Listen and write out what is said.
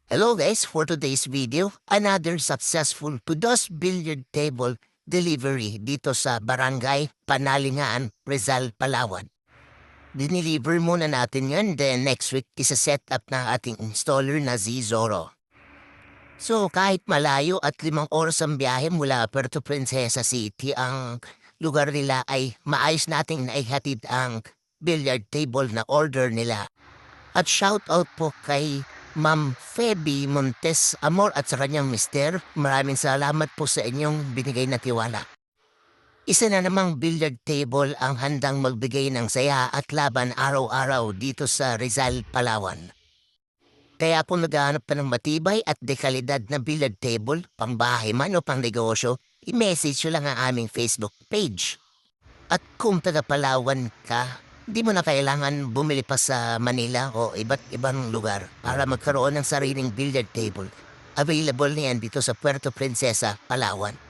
Hello guys, for today's video, another successful Kudos Billiard Table delivery dito sa Barangay Panalingaan, Rizal, Palawan. Dineliver muna natin yan, then next week isa-set up na ating installer na Z-Zoro. So kahit malayo at 5 oras ang biyahe mula Puerto Princesa City, ang lugar nila ay maayos nating naihatid ang billiard table na order nila. At shoutout po kay Ma'am Feby Montes Amor at sa kanyang mister. Maraming salamat po sa inyong binigay na tiwala. Isa na namang billiard table ang handang magbigay ng saya at laban araw-araw dito sa Rizal, Palawan. Kaya kung naghahanap ka ng matibay at dekalidad na billiard table, pangbahay man o pang negosyo, i-message nyo lang ang aming Facebook page. At kung taga Palawan ka, di mo na kailangan bumili pa sa Manila o iba't ibang lugar para magkaroon ng sariling billiard table. Available na yan dito sa Puerto Princesa, Palawan.